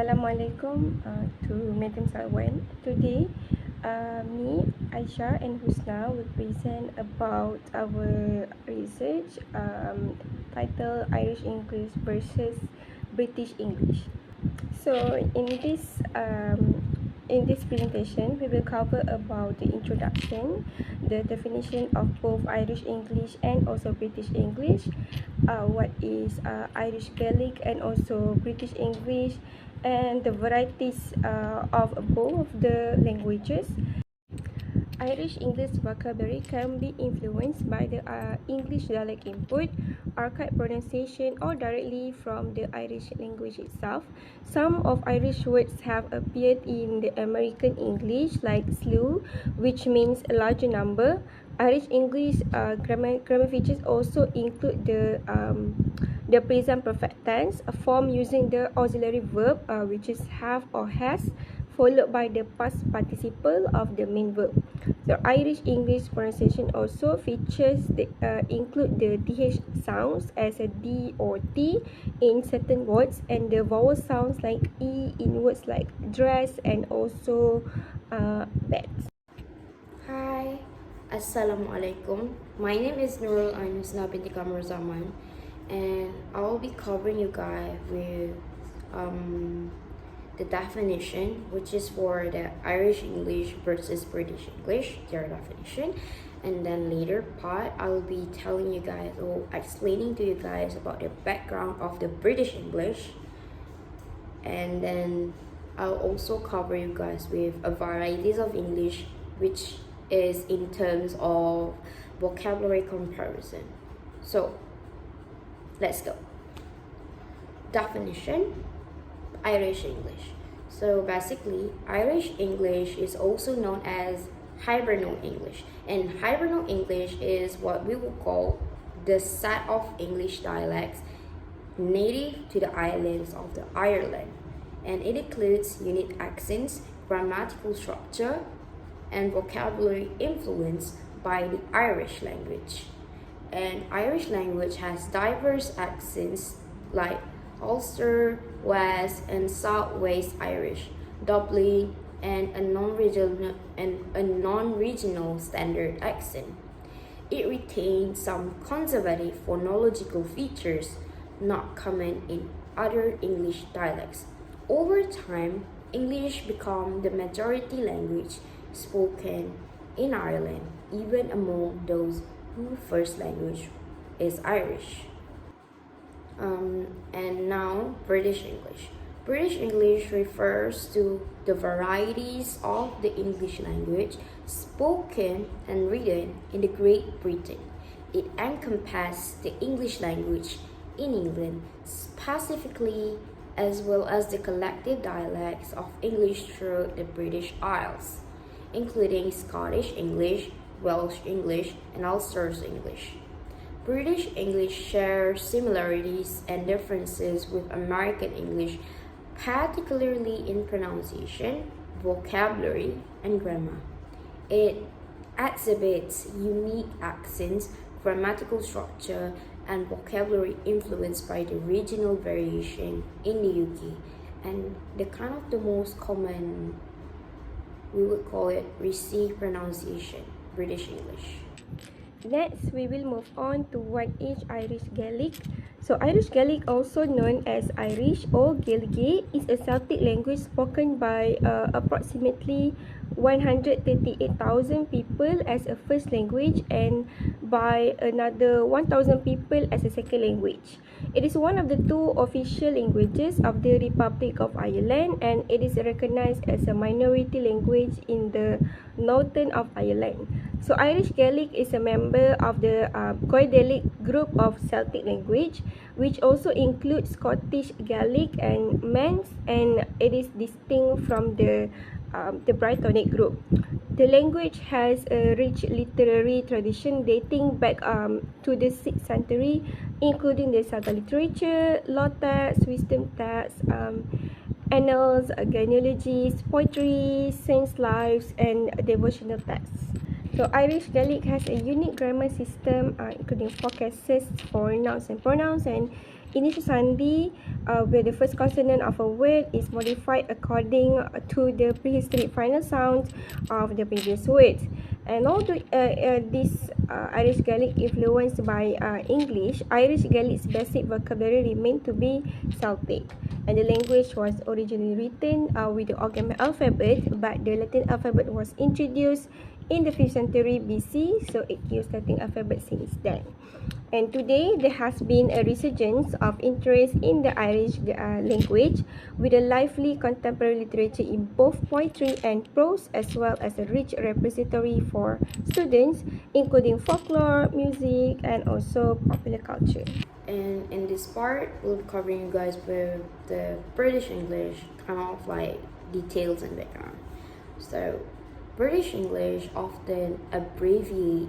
Assalamualaikum to Madam Salwan. Today, me, Aisha and Husna will present about our research titled Irish English versus British English. So in this presentation, we will cover about the introduction, the definition of both Irish English and also British English, what is Irish Gaelic and also British English, and the varieties of both the languages. Irish English vocabulary can be influenced by the English dialect input, archaic pronunciation, or directly from the Irish language itself. Some of Irish words have appeared in the American English, like slew, which means a larger number. Irish English grammar features also include the present perfect tense, a form using the auxiliary verb, which is have or has, followed by the past participle of the main verb. The Irish English pronunciation also features include the th sounds as a d or t in certain words, and the vowel sounds like e in words like dress and also bed. Hi, Assalamualaikum. My name is Nurul Ainusna binti Kamar Zaman, and I will be covering you guys with the definition, which is for the Irish English versus British English, their definition. And then later part, I will be telling you guys or explaining to you guys about the background of the British English. And then I'll also cover you guys with a varieties of English, which is in terms of vocabulary comparison. So let's go. Definition: Irish English. So basically, Irish English is also known as Hiberno English, and Hiberno English is what we will call the set of English dialects native to the islands of the Ireland, and it includes unique accents, grammatical structure, and vocabulary influenced by the Irish language. And Irish language has diverse accents like Ulster, West, and Southwest Irish, Dublin, and a non-regional standard accent. It retains some conservative phonological features not common in other English dialects. Over time, English became the majority language spoken in Ireland, even among those whose first language is Irish. And now British English. British English refers to the varieties of the English language spoken and written in the Great Britain. It encompasses the English language in England specifically, as well as the collective dialects of English throughout the British Isles, including Scottish English, Welsh English, and Ulster's English. British English shares similarities and differences with American English, particularly in pronunciation, vocabulary, and grammar. It exhibits unique accents, grammatical structure, and vocabulary influenced by the regional variation in the UK, and the most common, we would call it received pronunciation, British English. Next, we will move on to what is Irish Gaelic. So Irish Gaelic, also known as Irish or Gaeilge, is a Celtic language spoken by approximately 138,000 people as a first language and by another 1,000 people as a second language. It is one of the two official languages of the Republic of Ireland, and it is recognized as a minority language in the northern of Ireland. So Irish Gaelic is a member of the Goidelic group of Celtic language, which also includes Scottish Gaelic and Manx, and it is distinct from the Brittonic group. The language has a rich literary tradition dating back to the 6th century, including the saga literature, law texts, wisdom texts, annals, genealogies, poetry, saints' lives, and devotional texts. So Irish Gaelic has a unique grammar system, including 4 cases for nouns and pronouns, and Initial sandhi, where the first consonant of a word is modified according to the prehistoric final sound of the previous words. And although this Irish Gaelic influenced by English, Irish Gaelic's basic vocabulary remained to be Celtic. And the language was originally written with the Ogham alphabet, but the Latin alphabet was introduced in the 5th century BC, so it used Latin alphabet since then. And today, there has been a resurgence of interest in the Irish language with a lively contemporary literature in both poetry and prose, as well as a rich repository for students, including folklore, music, and also popular culture. And in this part, we'll be covering you guys with the British English, kind of like details and background. So, British English often abbreviate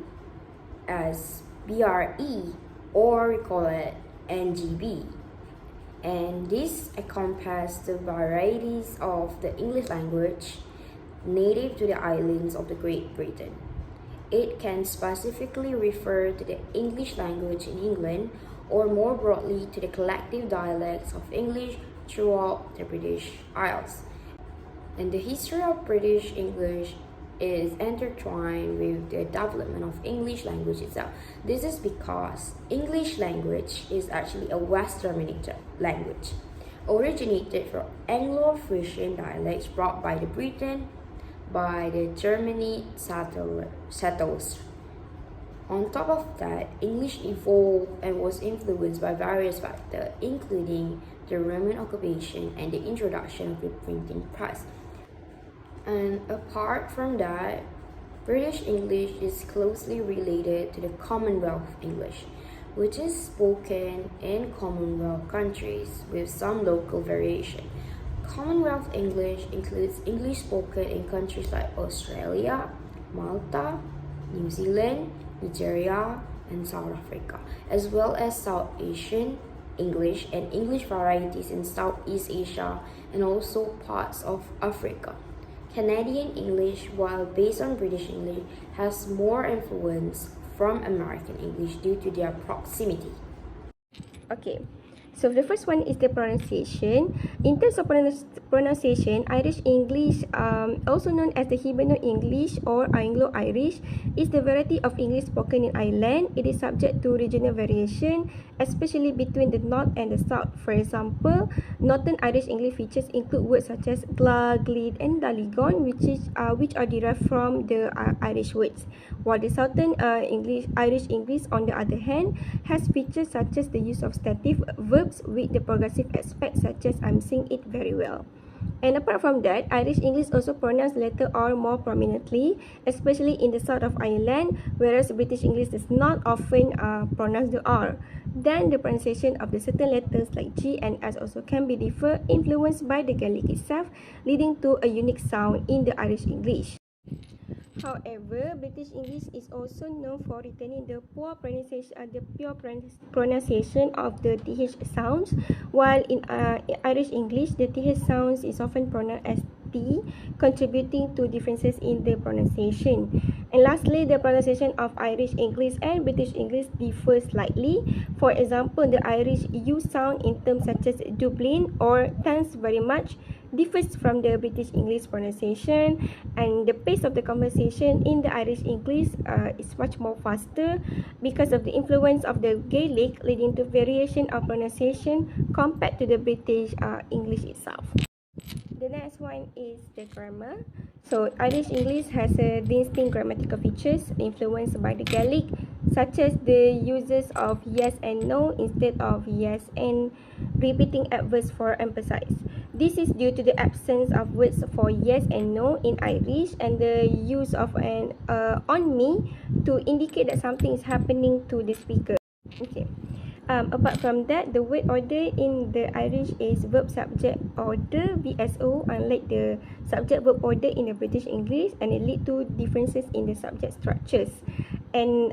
as BRE, or we call it NGB. And this encompasses the varieties of the English language native to the islands of the Great Britain. It can specifically refer to the English language in England, or more broadly to the collective dialects of English throughout the British Isles. And the history of British English is intertwined with the development of English language itself. This is because English language is actually a West Germanic language, originated from Anglo-Frisian dialects brought by the Britain by the Germanic settlers. On top of that, English evolved and was influenced by various factors, including the Roman occupation and the introduction of the printing press. And apart from that, British English is closely related to the Commonwealth English, which is spoken in Commonwealth countries with some local variation. Commonwealth English includes English spoken in countries like Australia, Malta, New Zealand, Nigeria, and South Africa, as well as South Asian English and English varieties in Southeast Asia and also parts of Africa. Canadian English, while based on British English, has more influence from American English due to their proximity. Okay, so the first one is the pronunciation. In terms of pronunciation, Irish English, also known as the Hiberno English or Anglo-Irish, is the variety of English spoken in Ireland. It is subject to regional variation, especially between the north and the south. For example, Northern Irish English features include words such as gla, glid, and daligon, which are derived from the Irish words, while the Southern Irish English, on the other hand, has features such as the use of stative verbs with the progressive aspect, such as I'm saying it very well. And apart from that, Irish English also pronounce letter R more prominently, especially in the south of Ireland, whereas British English does not often pronounce the R. Then the pronunciation of the certain letters like G and S also can be differ, influenced by the Gaelic itself, leading to a unique sound in the Irish English. However, British English is also known for retaining the pure pronunciation of the TH sounds, while in Irish English, the TH sounds is often pronounced as T, contributing to differences in the pronunciation. And lastly, the pronunciation of Irish English and British English differ slightly. For example, the Irish U sound in terms such as Dublin or thanks very much differs from the British English pronunciation, and the pace of the conversation in the Irish English is much more faster because of the influence of the Gaelic, leading to variation of pronunciation compared to the British English itself. The next one is the grammar. So Irish English has a distinct grammatical features influenced by the Gaelic, such as the uses of yes and no instead of yes and repeating adverbs for emphasis. This is due to the absence of words for yes and no in Irish, and the use of an on me to indicate that something is happening to the speaker. Okay. Apart from that, the word order in the Irish is verb subject order (VSO), unlike the subject verb order in the British English, and it lead to differences in the subject structures. And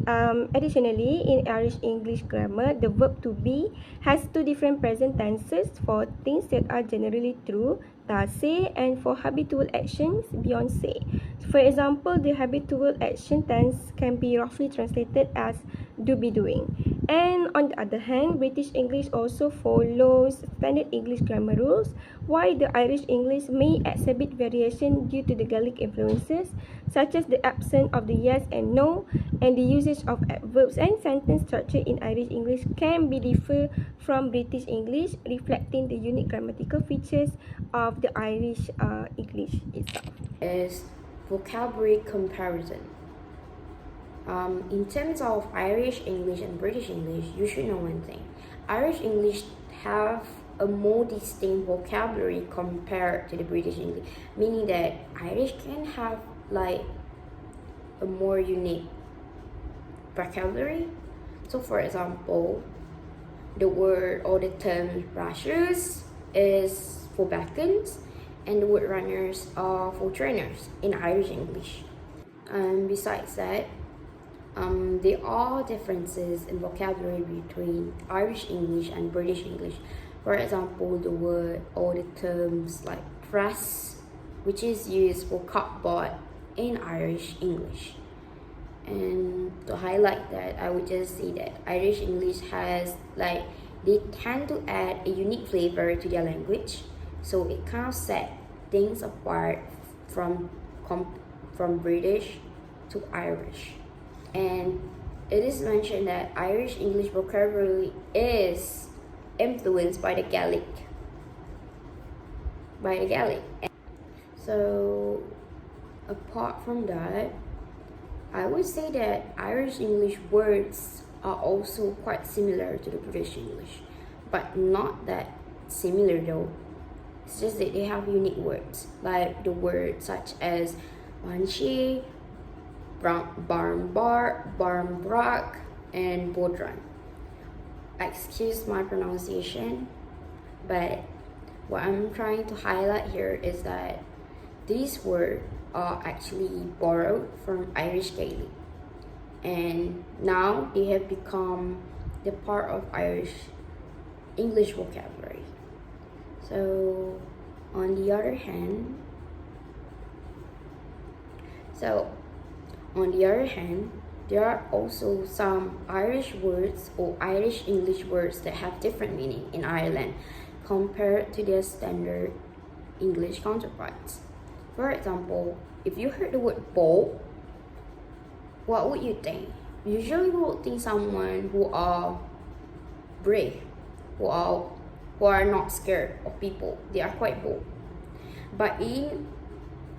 additionally, in Irish English grammar, the verb to be has two different present tenses for things that are generally true, does say, and for habitual actions, beyond say. For example, the habitual action tense can be roughly translated as do be doing. And on the other hand, British English also follows standard English grammar rules, while the Irish English may exhibit variation due to the Gaelic influences, such as the absence of the yes and no, and the usage of adverbs and sentence structure in Irish English can be differ from British English, reflecting the unique grammatical features of the Irish English itself. Is vocabulary comparison. In terms of Irish English and British English, you should know one thing. Irish English have a more distinct vocabulary compared to the British English, meaning that Irish can have like a more unique vocabulary. So for example, the word or the term rushers is for beckons, and the word runners are for trainers in Irish English. Besides that, there are differences in vocabulary between Irish English and British English. For example, the word or the terms like press, which is used for cupboard in Irish English. And to highlight that, I would just say that Irish English has they tend to add a unique flavor to their language, so it kind of set things apart from British to Irish. And it is mentioned that Irish English vocabulary is influenced by the Gaelic. So apart from that, I would say that Irish English words are also quite similar to the British English, but not that similar though. It's just that they have unique words, like the words such as banshee, barnbrak, and bodran. Excuse my pronunciation, but what I'm trying to highlight here is that these words are actually borrowed from Irish Gaelic, and now they have become the part of Irish English vocabulary. So on the other hand, there are also some Irish words or Irish English words that have different meaning in Ireland compared to their standard English counterparts. For example, if you heard the word bold, what would you think? Usually we would think someone who are brave, who are not scared of people. They are quite bold. But in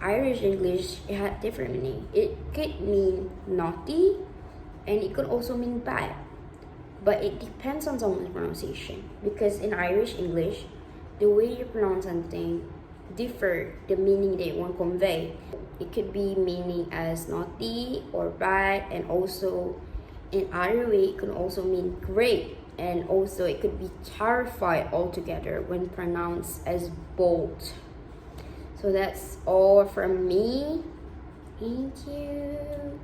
Irish English, it had different meaning. It could mean naughty, and it could also mean bad. But it depends on someone's pronunciation, because in Irish English, the way you pronounce something differ the meaning they want to convey. It could be meaning as naughty or bad, and also in other way it could also mean great, and also it could be terrified altogether when pronounced as bold. So that's all from me. Thank you.